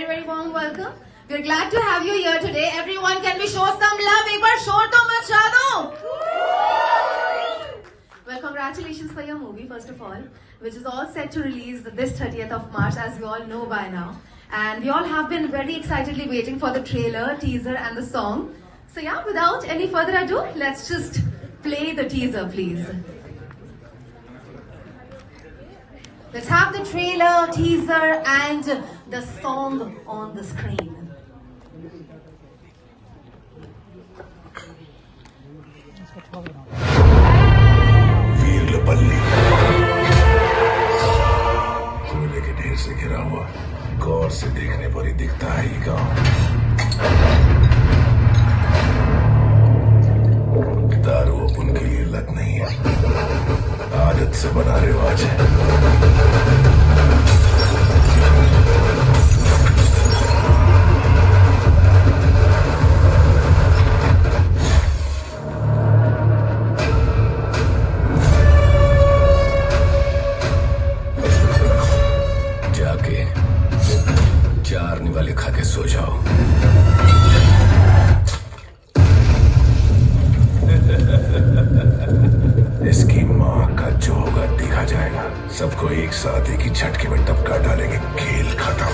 very, very warm welcome. We're glad to have you here today. Everyone, can we show some love? एक बार शोर तो मचा दो. Well, congratulations for your movie, first of all, which is all set to release this 30th of March, as you all know by now. And we all have been very excitedly waiting for the trailer, teaser, and the song. So yeah, without any further ado, let's just play the teaser, please. Let's have the trailer, teaser, and the song on the screen. वीरलपल्ली कोयले के ढेर से घिरा हुआ, गौर से देखने पर ही दिखता है ये गांव। दारू अब उनके लिए लत नहीं है, आदत से बना रिवाज है। जाके चार निवाले खा के सो जाओ। इसकी माँ का जो होगा देखा जाएगा। सबको एक साथ एक ही झटके में टपका डालेंगे, खेल खत्म।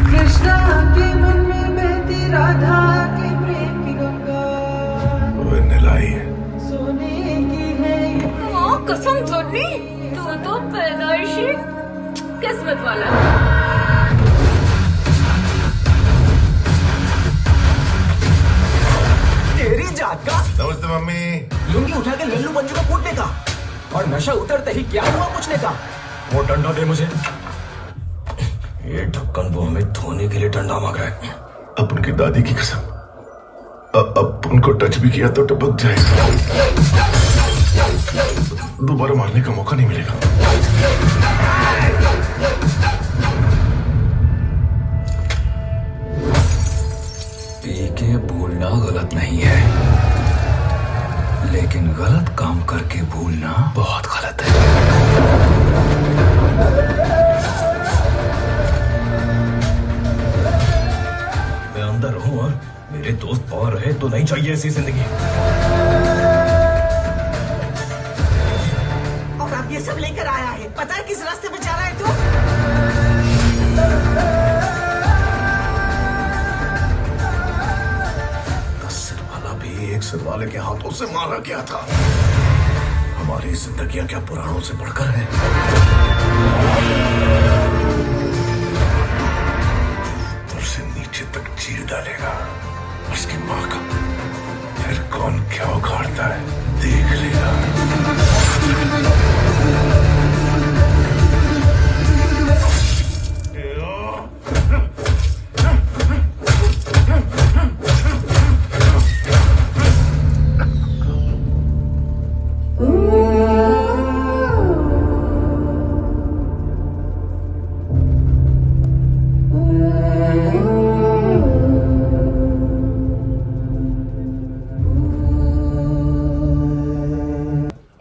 कृष्णा के मन में बहती राधा के प्रेम की गंगा, वेनिलाई सोने की है ये माँ कसम छोड़नी, तू तो पैदाइशी किस्मत वाला है। तेरी जात का नमस्ते मम्मी। लुंगी उठा के लल्लू पंजू को कूटने का और नशा उतरते ही क्या हुआ पूछने का। वो डंडा दे मुझे। ये ढक्कन वो हमें धोने के लिए डंडा मांग रहा है। अब उनकी दादी की कसम, अब उनको टच भी किया तो टपक जाएगा, दोबारा मारने का मौका नहीं मिलेगा। पी के भूलना गलत नहीं है, लेकिन गलत काम करके भूलना बहुत गलत है। मैं अंदर हूं और मेरे दोस्त और रहे तो नहीं चाहिए ऐसी जिंदगी। और अब ये सब लेकर आया है, पता है किस रास्ते पे जा रहा है तू? सिर वाला भी एक सिर वाले के हाथों से मारा गया था। हमारी जिंदगियां क्या पुराणों से बढ़कर है? ऊपर से नीचे तक चीर डालेगा उसकी माँ का, फिर कौन क्या उखाड़ता है देख लेगा।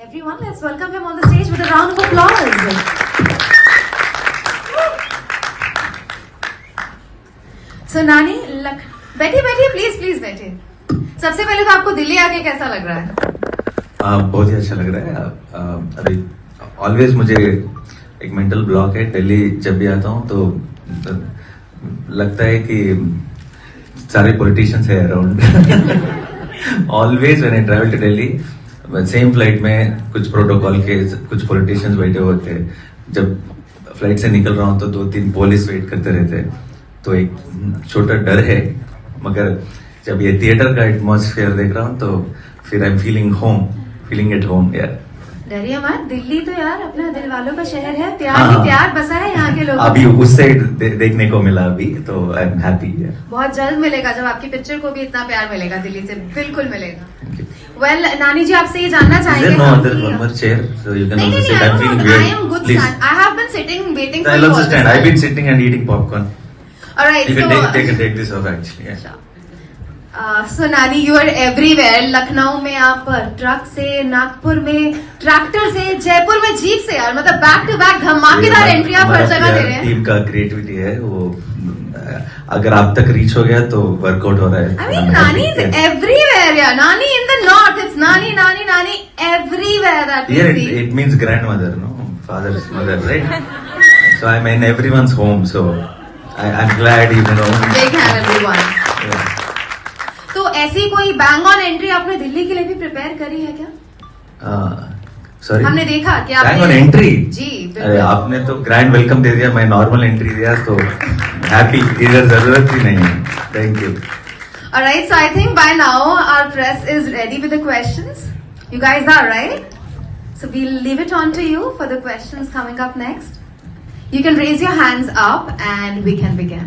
Everyone, let's welcome him on the stage with a round of applause. So Nani, बैठिए बैठिए, प्लीज प्लीज बैठिए। सबसे पहले तो आपको दिल्ली आके कैसा लग रहा है? बहुत ही अच्छा लग रहा है। अभी ऑलवेज मुझे एक मेंटल ब्लॉक है, दिल्ली जब भी आता हूँ तो लगता है कि सारे पॉलिटिशियंस है around. Always when I travel to Delhi, same flight में कुछ प्रोटोकॉल के कुछ पॉलिटिशियंस बैठे होते हैं। जब फ्लाइट से निकल रहा हूँ तो 2-3 पुलिस वेट करते रहते हैं, तो एक छोटा डर है। मगर जब ये थिएटर का एटमॉस्फेयर देख रहा हूँ तो फिर आई एम फीलिंग एट होम यार। डरिए मत, दिल्ली तो यार अपना दिल वालों का शहर है, प्यार हाँ। ही प्यार बसा है यहाँ के लोगों अभी में। उस साइड देखने को मिला अभी, तो आई एम हैप्पी। बहुत जल्द मिलेगा, जब आपकी पिक्चर को भी इतना प्यार मिलेगा दिल्ली से, बिल्कुल मिलेगा। वेल नानी जी आपसे ये जानना चाहेंगे नो हम अदर कि- one more chair so you can नहीं ऑल्सो नहीं sit, I am feeling I am good please. stand. I have been sitting waiting for I'll you also all stand. this I've been time. sitting and eating popcorn. Alright, You can so take this off actually. Yeah. so नानी you are everywhere. Lucknow में आप truck से, नागपुर में tractor से, जयपुर में jeep से, यार मतलब बैक टू बैक धमाकेदार एंट्री आप हर जगह दे रहे हैं। टीम का क्रिएटिविटी है वो, अगर आप तक रीच हो गया तो वर्कआउट हो रहा है। I mean, Nani is everywhere, yeah. Nani in the north, it's Nani, Nani, Nani everywhere that we Here see. it means grandmother, no? Father's mother, right? So I'm in everyone's home, so I'm glad, you know. Big hand everyone. Yeah. तो ऐसी कोई bang on entry आपने दिल्ली के लिए भी prepare करी है क्या? Sorry? हमने देखा कि Bang आपने on entry? जी अरे बिल्कुल। आपने तो ग्रैंड वेलकम दे दिया, मैं नॉर्मल एंट्री दिया, तो हैप्पी, इधर जरूरत ही नहीं है। Thank you. Alright, so I think by now our press is ready with the questions. You guys are right? So we'll leave it on to you for the questions coming up next. You can raise your hands up and we can begin.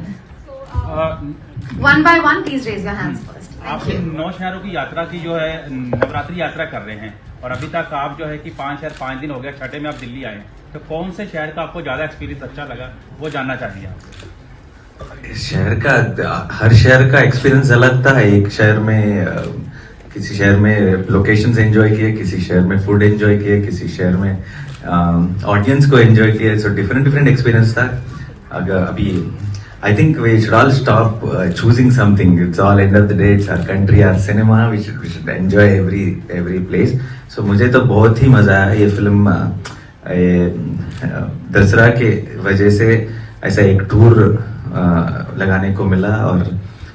One by one, please raise your hands first. आप Thank you. 9 शहरों की यात्रा की जो है नवरात्रि यात्रा कर रहे हैं, और अभी तक आप जो है कि 5 दिन हो गया, छठे में आप दिल्ली आए, तो कौन से शहर का आपको ज्यादा एक्सपीरियंस अच्छा लगा, वो जानना चाहेंगे आप। शहर का, हर शहर का एक्सपीरियंस अलग था। एक शहर में किसी शहर में लोकेशंस एंजॉय किए, किसी शहर में फूड एंजॉय किए, किसी शहर में ऑडियंस को एंजॉय किए, सो डिफरेंट एक्सपीरियंस था। अगर अभी I think we should all stop choosing something. It's all end of the day. It's our country, our cinema. We should enjoy every place. So मुझे तो बहुत ही मजा आया ये फिल्म। दसरा के वजह से ऐसा एक टूर लगाने को मिला, और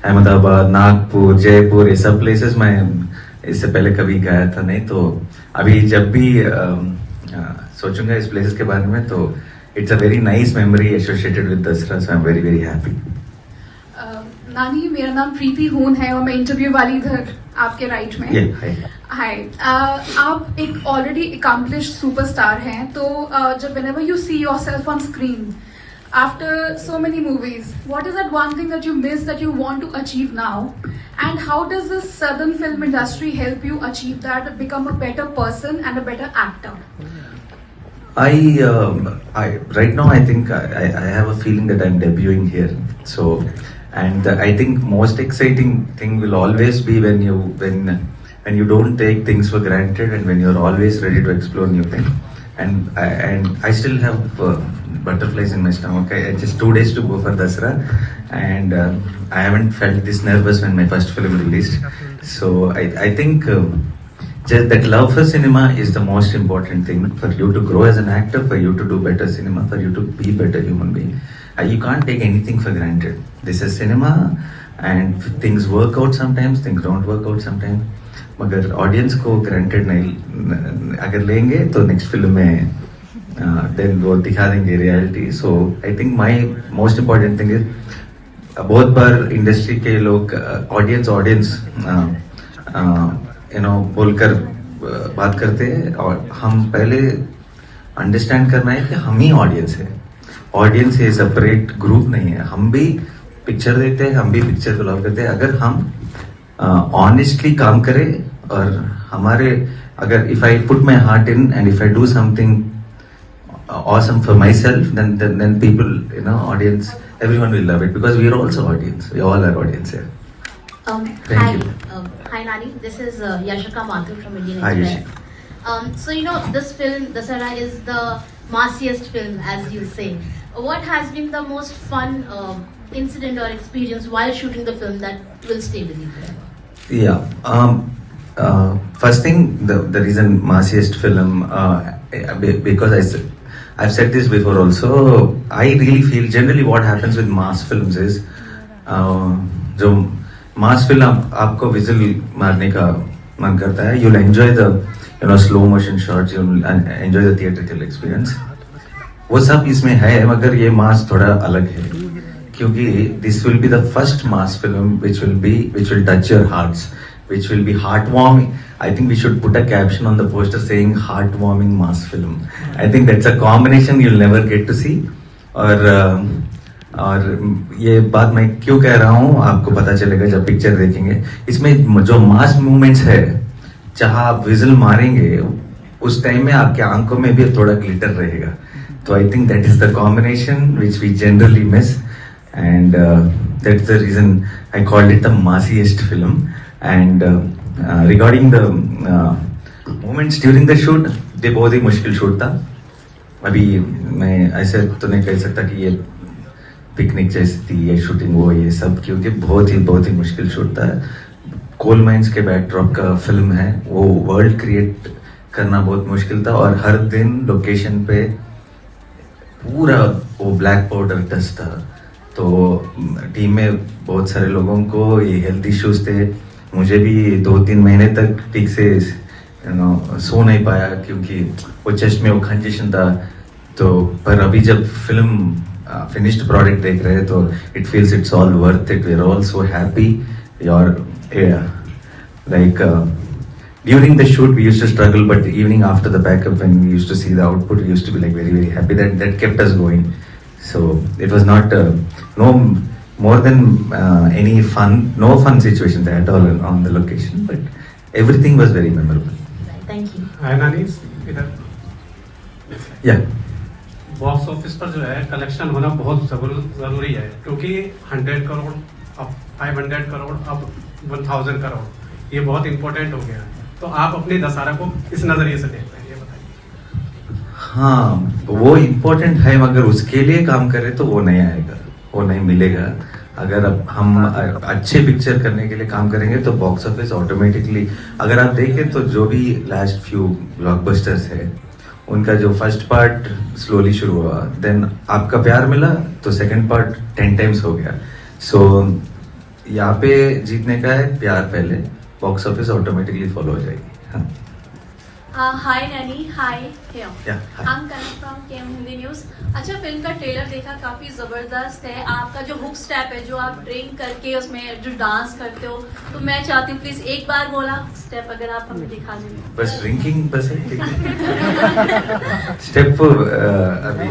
अहमदाबाद, नागपुर, जयपुर, ये सब प्लेसेस मैं इससे पहले कभी गया था नहीं, तो अभी जब भी सोचूंगा इस प्लेसेस के बारे में, तो it's a very nice memory associated with Dasra, so I'm very happy. नानी, मेरा नाम प्रीति हून है और मैं इंटरव्यू वाली इधर आपके राइट में। Yeah, hi. हाय, आप एक ऑलरेडी अकम्प्लिश्ड सुपरस्टार हैं, तो जब whenever you see yourself on screen after so many movies, what is that one thing that you miss that you want to achieve now, and how does the southern film industry help you achieve that, become a better person and a better actor? I right now I think I have a feeling that I'm debuting here. So, and I think most exciting thing will always be when you don't take things for granted, and when you're always ready to explore new things. And I still have butterflies in my stomach. I just 2 days to go for Dasra, and I haven't felt this nervous when my first film released. So I think. Just that love for cinema is the most important thing for you to grow as an actor, for you to do better cinema, for you to be better human being. You can't take anything for granted. This is cinema, and things work out sometimes, things don't work out sometimes. मगर audience को granted नहीं अगर लेंगे तो next film में then वो दिखा देंगे reality. So I think my most important thing is बहुत बार industry के लोग audience बोलकर बात करते हैं, और हम पहले अंडरस्टैंड करना है कि हम ही ऑडियंस है। ऑडियंस ये सेपरेट ग्रुप नहीं है। हम भी पिक्चर देखते हैं, हम भी पिक्चर को लव करते हैं। अगर हम ऑनेस्टली काम करें, और हमारे अगर if I put my heart in and if I do something awesome for myself, then people, audience, everyone will love it, because we are also audience. We all are audience here. Thank Hi, you. Hi Nani. This is Yashika Mathur from Indian Hi, Express. So this film, Dasara, is the massiest film, as you say. What has been the most fun incident or experience while shooting the film that will stay with you forever? Yeah. First thing, the reason massiest film, because I've said this before also. I really feel generally what happens with mass films is, जो मास film आपको vigil मारने का मन करता है, you'll enjoy the slow motion shots, you'll enjoy the theatrical experience. वो सब इसमें है, मगर ये मास थोड़ा अलग है, क्योंकि this will be the first mass film which will touch your hearts, which will be heartwarming. I think we should put a caption on the poster saying heartwarming mass film. I think that's a combination you'll never get to see. और ये बात मैं क्यों कह रहा हूँ आपको पता चलेगा जब पिक्चर देखेंगे. इसमें जो मास मूवमेंट्स है, जहाँ आप विजल मारेंगे उस टाइम में आपके आंखों में भी थोड़ा ग्लिटर रहेगा. तो I think that is the combination which we generally miss, and that's the reason I called it the massiest film. And regarding the moments during the shoot, ये बहुत ही मुश्किल शूट था. अभी मैं ऐसे तो नहीं कह सकता कि ये पिकनिक जैसी थी ये शूटिंग वो ये सब, क्योंकि बहुत ही मुश्किल शूट था. कोल माइंस के बैकड्रॉप का फिल्म है, वो वर्ल्ड क्रिएट करना बहुत मुश्किल था. और हर दिन लोकेशन पे पूरा वो ब्लैक पाउडर डस्ट था. तो टीम में बहुत सारे लोगों को ये हेल्थ इश्यूज थे. मुझे भी 2-3 महीने तक ठीक से सो नहीं पाया क्योंकि वो चेस्ट में वो कंजेशन था. तो पर अभी जब फिल्म फिनिश्ड प्रोडक्ट देख रहे हैं तो it feels it's all worth it. We are all so happy. और like during the shoot we used to struggle, but evening after the backup when we used to see the output we used to be like very happy. That kept us going. So it was not no more than any no fun situation at all on the location, but everything was very memorable. Thank you. Hi Nanis, इधर. Yeah. Box office पर जो है collection होना बहुत ज़रूरी है, क्योंकि 100 करोड़ अब 500 करोड़ अब 1000 करोड़, ये बहुत इंपॉर्टेंट हो गया. तो आप अपने दशहरा को इस नज़रिए से देखते हैं, ये बताइए. हाँ, वो इम्पोर्टेंट है, मगर उसके लिए काम करें तो वो नहीं आएगा, वो नहीं मिलेगा. अगर हम अच्छे पिक्चर करने के लिए काम करेंगे तो बॉक्स ऑफिस ऑटोमेटिकली, अगर आप देखें तो जो भी लास्ट फ्यू ब्लॉकबस्टर्स है उनका जो फर्स्ट पार्ट स्लोली शुरू हुआ, देन आपका प्यार मिला तो सेकंड पार्ट 10 टाइम्स हो गया. सो यहाँ पे जीतने का है प्यार पहले, बॉक्स ऑफिस ऑटोमेटिकली फॉलो हो जाएगी. हाँ. Hi Nani, hi here. Yeah, hi. I'm Karan from KM Hindi News. अच्छा, फिल्म का ट्रेलर देखा, काफी जबरदस्त है. आपका जो हुक स्टेप है जो आप ट्रेन करके उसमें जो डांस करते हो, तो मैं चाहती हूँ प्लीज एक बार बोला स्टेप अगर आप हमें दिखा दें. बस ड्रिंकिंग बस है. स्टेप अभी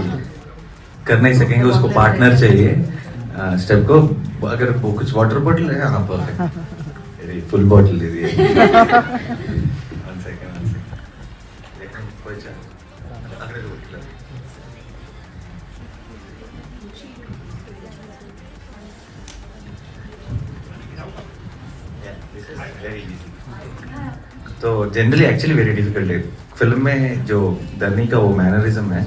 कर नहीं सकेंगे, उसको पार्टनर चाहिए. स्टेप को अगर वो कुछ वाटर बॉटल है, हाँ परफेक्ट, फुल बॉटल दे दिए. तो जनरली एक्चुअली वेरी डिफिकल्ट है. फिल्म में जो धरनी का वो मैनरिज्म है,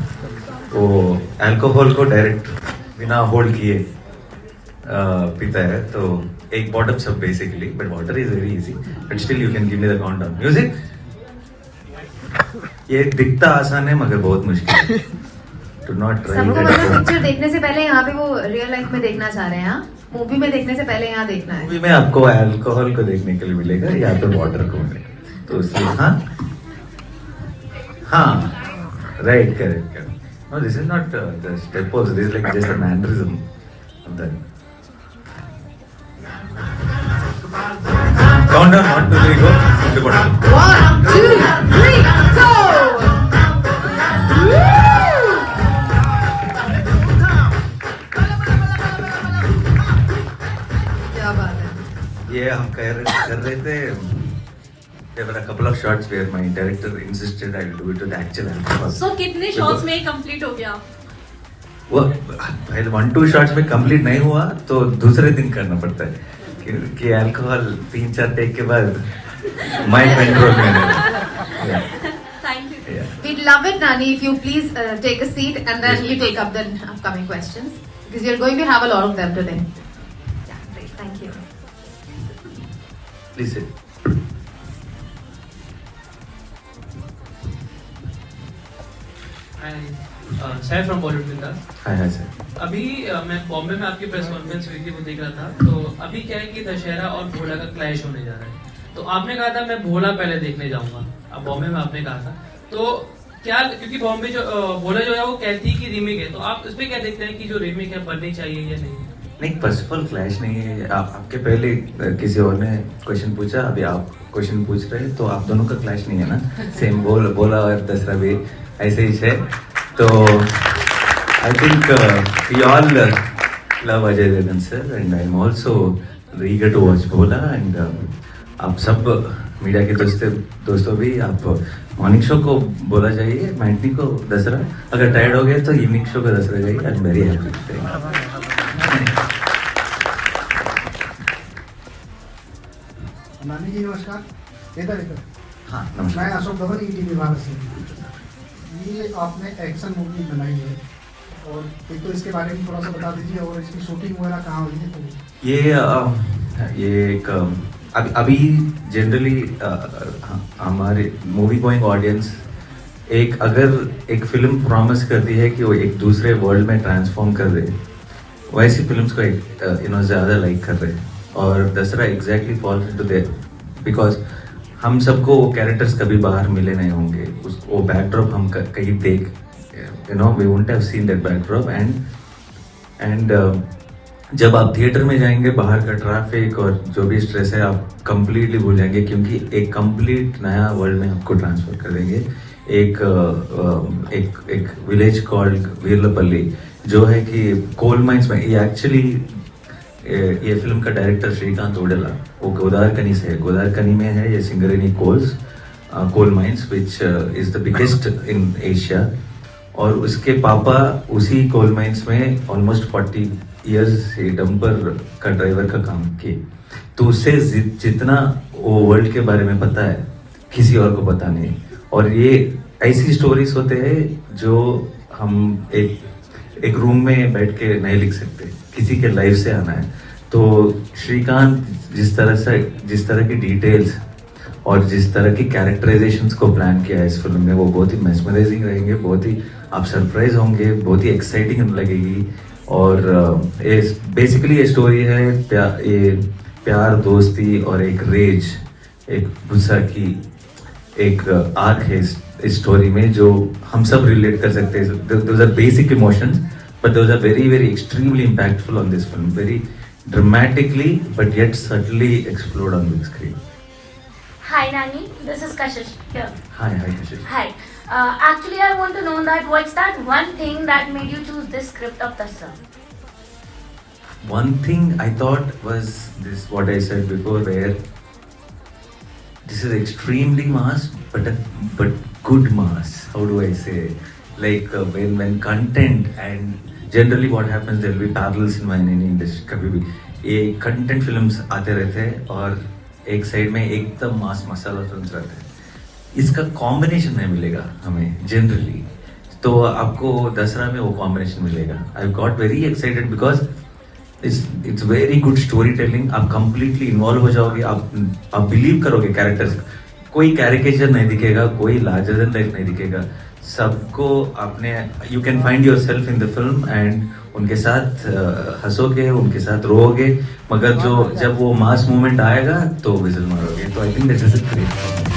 वो अल्कोहल को डायरेक्ट बिना होल्ड किए पीता है. तो एक बॉटम सब basically, but water is very easy, but still you can give me the countdown. Music ये दिखता आसान है मगर बहुत मुश्किल है. To not try. सबको मतलब पिक्चर देखने से पहले यहाँ पे वो रियल लाइफ में देखना चाह रहे हैं. मूवी में देखने से पहले यहाँ देखना है. मूवी में आपको अल्कोहल को देखने के लिए मिलेगा, यहाँ पे वाटर को मिलेगा. तो इसलिए हाँ right, correct. No, this is not the step also, this is like just a mannerism of that. Countdown 1 2 3 go. 1 2 3 go. क्या बात है. ये हम कर रहे थे. There were a couple of shots where my director insisted I will do it with actual alcohol. So कितने shots में कंप्लीट हो गया? वो 1-2 शॉट्स में कंप्लीट नहीं हुआ तो दूसरे दिन करना पड़ता है कि अल्कोहल 3-4 टेक के बाद माइंड कंट्रोल में नहीं. Thank you. We'd love it, Nani, if you please take a seat and then you take up the upcoming questions because you're going to have a lot of them today. Yeah, great. Thank you. Please sit. Sir from Bollywood Vikas. Hi sir. अभी मैं बॉम्बे में आपकी press conference हुई थी, वो देख रहा था. तो अभी क्या है कि दशहरा और भोला का क्लैश होने जा रहा है. तो आपने कहा था मैं भोला पहले देखने जाऊंगा, अब बॉम्बे में आपने कहा था. तो क्या, क्योंकि बॉम्बे जो भोला जो है वो कहती कि रीमेक है, तो आप उसमें क्या देखते हैं कि जो रीमेक है बननी चाहिए या नहीं? नहीं, फर्स्ट ऑफ ऑल क्लैश नहीं है। आपके पहले किसी और ने क्वेश्चन पूछा, अभी आप क्वेश्चन पूछ रहे हैं, तो आप दोनों का क्लैश नहीं है ना। सेम बोला और दसरा भी ऐसे ही है। तो I think we all love Ajay Devgan sir and I am also eager to watch Bholaa. And आप सब मीडिया के दोस्तों भी, आप मॉर्निंग शो को बोला जाइए, मैंटनी को दसरा, अगर टायर्ड हो गए तो इवनिंग शो को दसरा जाइए। I am very happy. नानी जी नमस्कार। इधर हाँ मैं नमस्कार। अशोक धवन, ईटीवी भारत से। ये आपने एक्शन मूवी बनाई है, और एक तो इसके बारे में थोड़ा सा बता दीजिए, और इसकी शूटिंग वगैरह कहाँ हुई है? तो ये एक अभी जनरली हमारे मूवी गोइंग ऑडियंस अगर एक फिल्म प्रॉमिस करती है कि वो एक दूसरे वर्ल्ड में ट्रांसफॉर्म कर दे, वैसी फिल्म्स को ज़्यादा लाइक कर रहे हैं। और दसरा exactly falls into there, because हम सबको वो कैरेक्टर्स कभी बाहर मिले नहीं होंगे। वो बैकड्रॉप हम कहीं देख, we won't have seen that backdrop. And जब आप थिएटर में जाएंगे, बाहर का ट्रैफिक और जो भी स्ट्रेस है आप कंप्लीटली भूल जाएंगे, क्योंकि एक कंप्लीट नया वर्ल्ड में आपको ट्रांसफर कर देंगे। एक विलेज कॉल्ड वीरलपल्ली, जो है कि कोल माइंस में, ये एक्चुअली ये फिल्म का डायरेक्टर श्रीकांत ओडेला, वो गोदावरकनी से है। गोदावरकनी में है ये Singareni coal mines which is the biggest in Asia. और उसके पापा उसी कोल माइंस में ऑलमोस्ट 40 ईयर्स से डंपर का ड्राइवर का काम किए। तो उससे जितना वो वर्ल्ड के बारे में पता है, किसी और को पता नहीं। और ये ऐसी स्टोरीज होते हैं जो हम एक रूम में बैठ के नहीं लिख सकते, किसी के लाइफ से आना है। तो श्रीकांत जिस तरह की डिटेल्स और जिस तरह की कैरेक्टराइजेशंस को प्लान किया है इस फिल्म में, वो बहुत ही मेस्मराइजिंग रहेंगे, बहुत ही आप सरप्राइज होंगे, बहुत ही एक्साइटिंग लगेगी। और बेसिकली ये स्टोरी है प्यार, दोस्ती और एक रेज, एक गुस्सा की एक आग है इस स्टोरी में, जो हम सब रिलेट कर सकते हैं। Those are basic emotions, but those are very, very extremely impactful on this film. Very dramatically, but yet subtly explode on big screen. Hi Nani, this is Kashish here. Hi Kashish. Hi. Actually, I want to know that what's that one thing that made you choose this script of Dasra? One thing I thought was this, what I said before, where this is extremely mass, but good mass. How do I say? Like when content, and generally what happens, there will be parallels in any industry. कभी भी ये content films आते रहते हैं और एक side में एकदम मास मसाला फिल्म्स रहते हैं। इसका कॉम्बिनेशन नहीं मिलेगा हमें जनरली, तो आपको दसरा में वो कॉम्बिनेशन मिलेगा। I got very excited because it's very good story telling. आप कंप्लीटली इन्वॉल्व हो जाओगे, आप बिलीव करोगे कैरेक्टर्स। कोई कैरिकेचर नहीं दिखेगा, कोई लार्जर देन लाइफ नहीं दिखेगा। सबको आपने you can find your self in the film, and उनके साथ हंसोगे, उनके साथ रोओगे, मगर जब वो मास मूवमेंट आएगा तो विजिल मारोगे। तो I think that is a great.